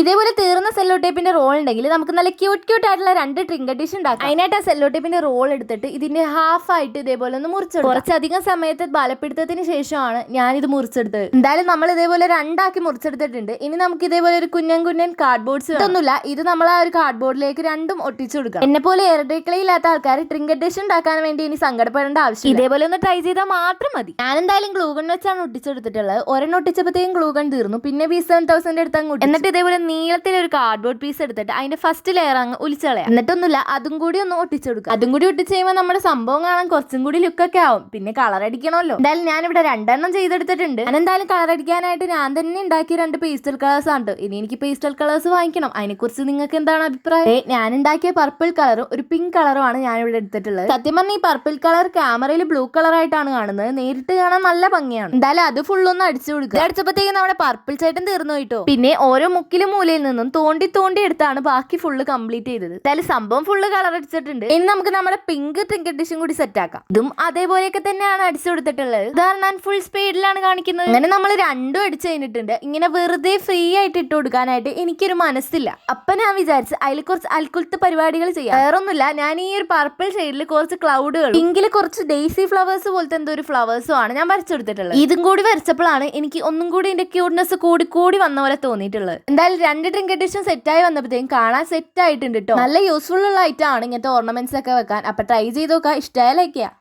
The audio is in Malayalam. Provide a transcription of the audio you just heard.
ഇതേപോലെ തീർന്ന സെല്ലോ ടേപ്പിന്റെ റോൾ ഉണ്ടെങ്കിൽ നമുക്ക് നല്ല ക്യൂട്ട് ആയിട്ടുള്ള 2 ട്രിങ്കർ ഡിഷ് ഉണ്ടാക്കാം. അതിനായിട്ട് ആ സെല്ലോ ടേപ്പിന്റെ റോൾ എടുത്തിട്ട് ഇതിന്റെ ഹാഫ് ആയിട്ട് ഇതേപോലെ ഒന്ന് മുറിച്ചെടുക്കും. കുറച്ചധികം സമയത്ത് ബലപ്പെടുത്തത്തിന് ശേഷമാണ് ഞാൻ ഇത് മുറിച്ചെടുത്തത്. എന്തായാലും നമ്മൾ ഇതേപോലെ 2 ആക്കി മുറിച്ചെടുത്തിട്ടുണ്ട്. ഇനി നമുക്ക് ഇതേപോലെ ഒരു കുഞ്ഞൻ കാർഡ്ബോർഡ്സ് ഒന്നുമില്ല, ഇത് നമ്മൾ ആ ഒരു കാർഡ്ബോർഡിലേക്ക് 2ഉം ഒട്ടിച്ചു കൊടുക്കാം. എന്നെ പോലെ ഇല്ലാത്ത ആൾക്കാർ ട്രിങ്കർ ഡിഷ് ഉണ്ടാക്കാൻ വേണ്ടി ഇനി സങ്കടപ്പെടേണ്ട ആവശ്യം ഇതേപോലെ ഒന്ന് ട്രൈ ചെയ്താൽ മാത്രം മതി. ഞാൻ എന്തായാലും ഗ്ലൂഗൺ വെച്ചാണ് ഒട്ടിച്ചെടുത്തിട്ടുള്ളത്. ഒരെണ്ണം ഒട്ടിച്ചപ്പോഴത്തേക്കും ഗ്ലൂഗൺ തീർന്നു. പിന്നെ B7000 എടുത്ത് അങ്ങ് എന്നിട്ട് ഇതേപോലെ നീളത്തിൽ ഒരു കാർഡ്ബോർഡ് പീസ് എടുത്തിട്ട് അതിന്റെ ഫസ്റ്റ് ലെയർ അങ്ങ് ഒലിച്ചളയാം. എന്നിട്ടൊന്നുമില്ല, അതും കൂടി ഒന്ന് ഒട്ടിച്ചു കൊടുക്കാം. അതും കൂടി ഒട്ടിച്ച് കഴിയുമ്പോൾ നമ്മുടെ സംഭവം കാണാൻ കുറച്ചും കൂടി ലുക്കൊക്കെ ആവും. പിന്നെ കളർ അടിക്കണമല്ലോ. എന്തായാലും ഞാൻ ഇവിടെ 2 എണ്ണം ചെയ്തെടുത്തിട്ടുണ്ട്. ഞാൻ എന്തായാലും കളർ അടിക്കാനായിട്ട് ഞാൻ തന്നെ ഉണ്ടാക്കിയ 2 പേസ്റ്റൽ കളേഴ്സ് ആണ്. ഇനി എനിക്ക് പേസ്റ്റൽ കളേഴ്സ് വാങ്ങിക്കണം. അതിനെക്കുറിച്ച് നിങ്ങൾക്ക് എന്താണ് അഭിപ്രായം? ഞാൻ ഉണ്ടാക്കിയ പർപ്പിൾ കളറും ഒരു പിങ്ക് കളറും ആണ് ഞാൻ ഇവിടെ എടുത്തിട്ടുള്ളത്. സത്യം പറഞ്ഞാൽ ഈ പർപ്പിൾ കളർ ക്യാമറയിൽ ബ്ലൂ കളർ ആയിട്ടാണ് കാണുന്നത്. നേരിട്ട് കാണാൻ നല്ല ഭംഗിയാണ്. എന്തായാലും അത് ഫുള്ളൊന്ന് അടിച്ചു കൊടുക്കുക. അടിച്ചപ്പോഴത്തേക്കും നമ്മുടെ പർപ്പിൾ ചേട്ടൻ തീർന്നു പോയിട്ടോ. പിന്നെ ഓരോ മുക്കിലും മൂലയിൽ നിന്നും തോണ്ടി എടുത്താണ് ബാക്കി ഫുള്ള് കംപ്ലീറ്റ് ചെയ്തത്. എന്തായാലും സംഭവം ഫുള്ള് കളർ അടിച്ചിട്ടുണ്ട്. ഇനി നമുക്ക് നമ്മുടെ പിങ്ക് ട്രിങ്കർ ഡിഷും കൂടി സെറ്റ് ആക്കാം. ഇതും അതേപോലെയൊക്കെ തന്നെയാണ് അടിച്ചു കൊടുത്തിട്ടുള്ളത്. ഉദാഹരണം ഫുൾ സ്പീഡിലാണ് കാണിക്കുന്നത്. അങ്ങനെ നമ്മൾ 2ഉം അടിച്ചു കഴിഞ്ഞിട്ടുണ്ട്. ഇങ്ങനെ വെറുതെ ഫ്രീ ആയിട്ട് ഇട്ട് കൊടുക്കാനായിട്ട് എനിക്കൊരു മനസ്സില്ല. അപ്പൊ ഞാൻ വിചാരിച്ചു അതിൽ കുറച്ച് അൽക്കുലത്ത് പരിപാടികൾ ചെയ്യാം. വേറൊന്നുമില്ല, ഞാൻ ഈ ഒരു പർപ്പിൾ ഷെയ്ഡിൽ കുറച്ച് ക്ലൗഡുകൾ പിങ്കിൽ കുറച്ച് ഡെയ്സി ഫ്ലവേഴ്സ് പോലത്തെ എന്തോ ഒരു ഫ്ലവേഴ്സും ആണ് ഞാൻ വരച്ചെടുത്തിട്ടുള്ളത്. ഇതും കൂടി വരച്ചപ്പോഴാണ് എനിക്ക് ഒന്നും കൂടി ഇതിന്റെ ക്യൂട്ട്നെസ് കൂടി വന്ന പോലെ തോന്നിയിട്ടുള്ളത്. എന്തായാലും 2 ട്രിങ്കർ ഡിഷും സെറ്റായി വന്നപ്പോഴത്തേക്കും കാണാൻ സെറ്റ് ആയിട്ടുണ്ട് കേട്ടോ. നല്ല യൂസ്ഫുൾ ഉള്ള ഐറ്റം ആണ് ഇങ്ങനത്തെ ഓർണമെന്റ്സ് ഒക്കെ വെക്കാൻ. അപ്പൊ ട്രൈ ചെയ്ത് നോക്കാം. ഇഷ്ടമായ ലൈക്ക് ചെയ്യാം.